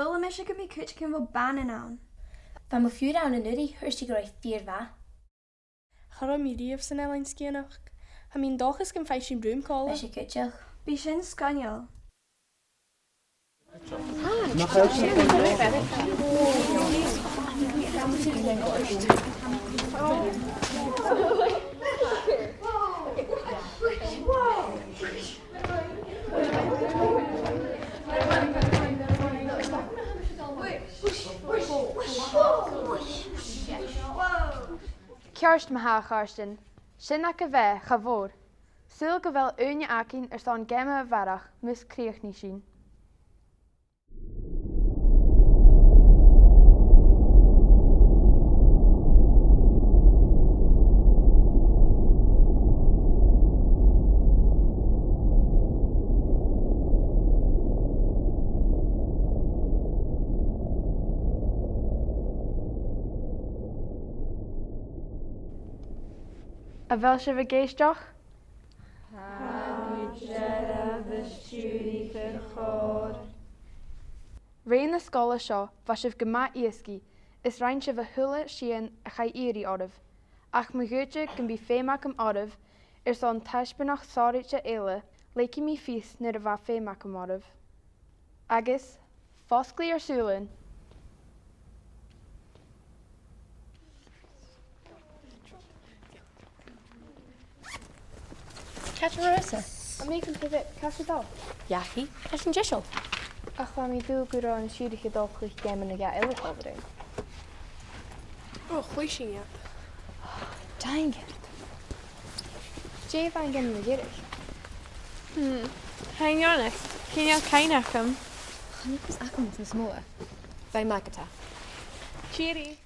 Sgoil me go mí Chluich cin bhfuil banan ann. Ba mo fiúr an na nuí thuirtí go raibh fíor bha. Chara mí riamh san ealainn scéanach. Ha mín dochas gan feis sin brúm cála. Ba sé cúteach. Bhí sin scaneal. Cearst maithe cháirstin, sin a go bheith cha bhór. Súil go bhfuil úne acinn ar san géime a bharach mus críochnaí sin. A bhfuil se bh géisteach? Réon na scola seo bha sibh go maith iascaí, is rainn sibh a thula síon a cha éirí ormh, ach mo gúte gan bí féimeach am ormh ar son taispeanach sáiríte éile léici mí fís nuair a bha féimeach am ormh. Agus, fosclaí ar súlainn. Catch a rosa. A mé an pibit caiú dá. Yachi, catch an jishel. A chá mí dú go an siúdacha dá chluich géman na ga eile chábhar. Oh, Chluich sin iad. Dang it. Dé bhain gan na ggéirich. Hang on, cíneal cainacham. Channicus acum na smóa. Bhai magata. Cheery.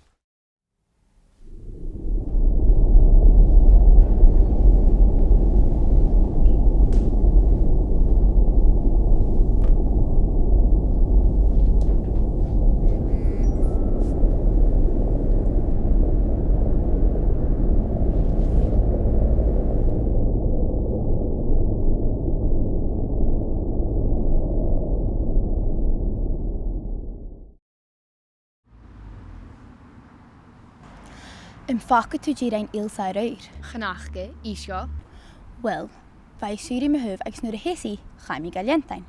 Yn ffaca tú dí ein ilsair oer. Chanachge, isio. Wel, fai sŵri my hyf agos nŵr y hesi, chaim I galientain.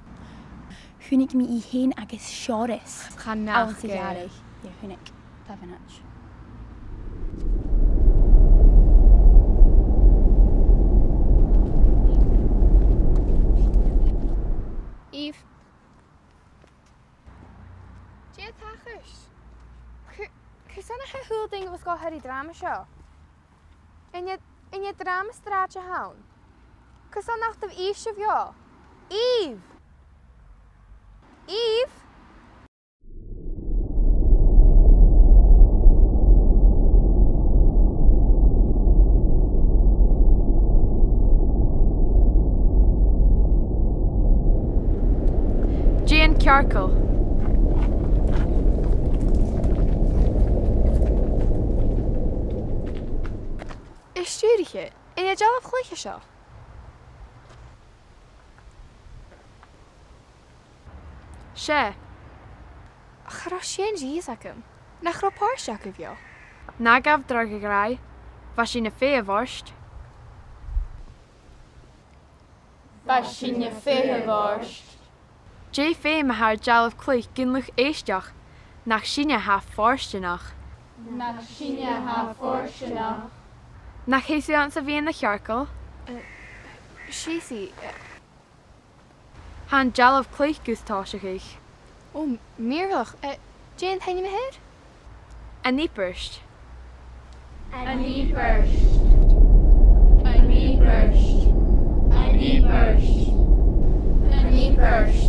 Hwnig mi I hen agos siores. Awn sy'n Chanachge. Ie, hwnig. Da fe nach. Eve. Dé tachars. Cos yna cha hwyl ding was gael hyri drama sio? In je drama straatje hawn? Cos yna nacht of eisiau fio? Eve! Eve! Jane Carkle. Is stuurtje in je Dealbh Chluich seo? Sé. Chra sin díos acum. Na chra páirteach a bheo. Na gabh drag a grai. Bha sin na fé a bharst. Ba sin na fé a bharst. Dé fé me haar Dealbh Chluich ginluch éisteach. Nach sinne ha fórstenach. Nach sinne ha fórstenach. Nach chéú an sa bhíon na chearcail? Síí. Han Dealbh Chluich gústáiseach. Oh, mírlach. Jane, taine me héir? A nípirst. A nípirst. A nípirst. A nípirst. A nípirst.